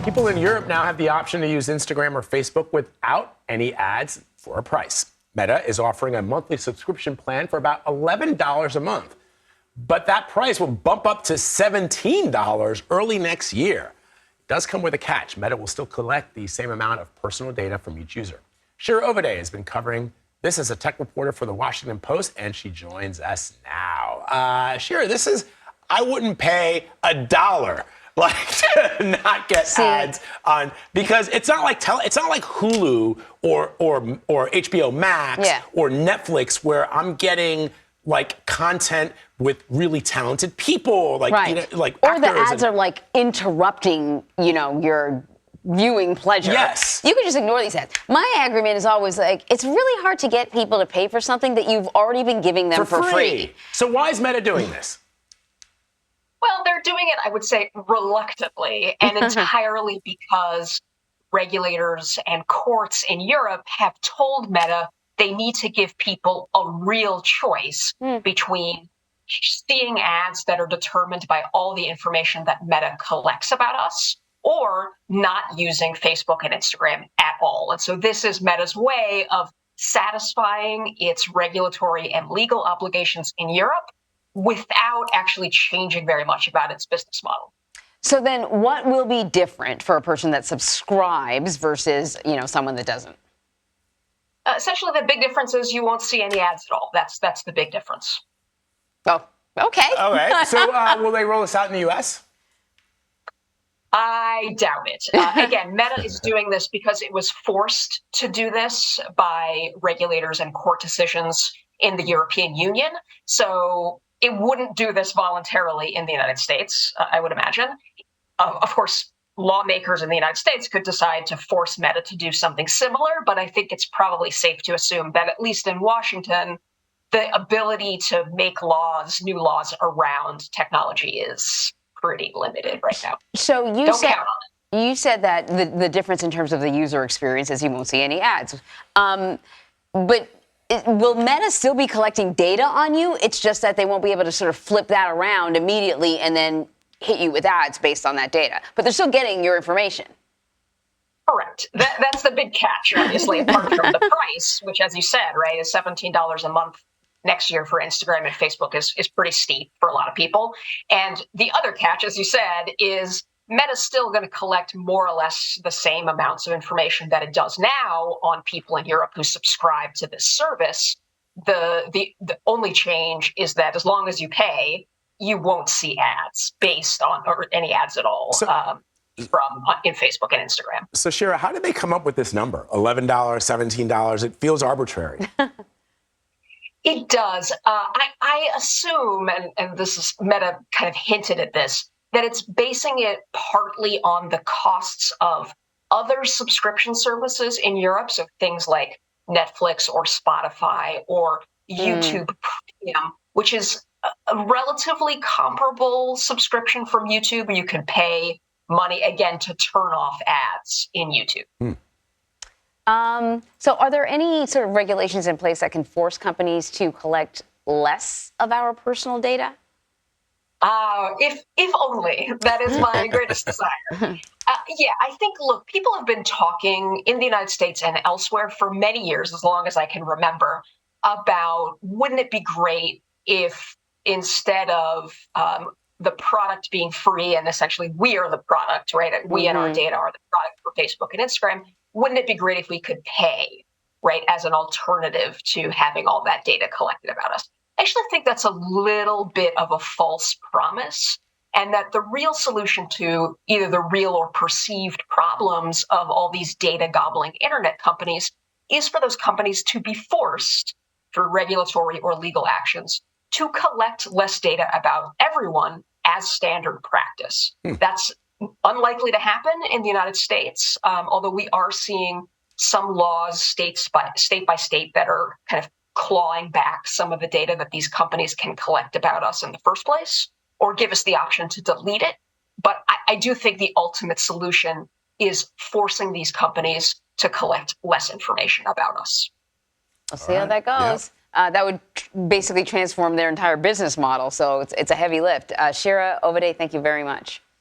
People in Europe now have the option to use Instagram or Facebook without any ads for a price. Meta is offering a monthly subscription plan for about $11 a month. But that price will bump up to $17 early next year. It does come with a catch. Meta will still collect the same amount of personal data from each user. Shira Ovide has been covering this as a tech reporter for the Washington Post, and she joins us now. Shira, I wouldn't pay $1 to not get ads on, because it's not like Hulu or HBO Max or Netflix, where I'm getting like content with really talented people, or the ads are like interrupting, your viewing pleasure. Yes. You can just ignore these ads. My argument is always like, it's really hard to get people to pay for something that you've already been giving them for free. So why is Meta doing this? Well, they're doing it, I would say, reluctantly, and entirely because regulators and courts in Europe have told Meta they need to give people a real choice between seeing ads that are determined by all the information that Meta collects about us, or not using Facebook and Instagram at all. And so this is Meta's way of satisfying its regulatory and legal obligations in Europe without actually changing very much about its business model. So then what will be different for a person that subscribes versus, someone that doesn't? Essentially, the big difference is you won't see any ads at all. That's the big difference. Oh, okay. All right. So will they roll this out in the U.S.? I doubt it. Again, Meta is doing this because it was forced to do this by regulators and court decisions in the European Union. So it wouldn't do this voluntarily in the United States, I would imagine. Of course, lawmakers in the United States could decide to force Meta to do something similar, but I think it's probably safe to assume that at least in Washington, the ability to make new laws around technology is pretty limited right now. So Don't count on it. You said that the difference in terms of the user experience is you won't see any ads. But will Meta still be collecting data on you? It's just that they won't be able to sort of flip that around immediately and then hit you with ads based on that data. But they're still getting your information. Correct. That's the big catch, obviously, apart from the price, which, as you said, right, is $17 a month next year for Instagram and Facebook is pretty steep for a lot of people. And the other catch, as you said, is Meta's still going to collect more or less the same amounts of information that it does now on people in Europe who subscribe to this service. The only change is that as long as you pay, you won't see ads based on, or any ads at all, in Facebook and Instagram. So, Shira, how did they come up with this number? $11, $17? It feels arbitrary. It does. I assume, and this is Meta kind of hinted at this, that it's basing it partly on the costs of other subscription services in Europe. So things like Netflix or Spotify or YouTube Premium, which is a relatively comparable subscription from YouTube. You can pay money, again, to turn off ads in YouTube. So are there any sort of regulations in place that can force companies to collect less of our personal data? If only. That is my greatest desire. I think, look, people have been talking in the United States and elsewhere for many years, as long as I can remember, about wouldn't it be great if instead of the product being free and essentially we are the product, right? We and our data are the product for Facebook and Instagram. Wouldn't it be great if we could pay, right, as an alternative to having all that data collected about us? I actually think that's a little bit of a false promise, and that the real solution to either the real or perceived problems of all these data gobbling internet companies is for those companies to be forced through regulatory or legal actions to collect less data about everyone as standard practice. That's unlikely to happen in the United States, although we are seeing some laws state by state that are kind of clawing back some of the data that these companies can collect about us in the first place, or give us the option to delete it. But I do think the ultimate solution is forcing these companies to collect less information about us. We'll see how that goes. That would basically transform their entire business model. So it's a heavy lift. Shira Ovide, thank you very much.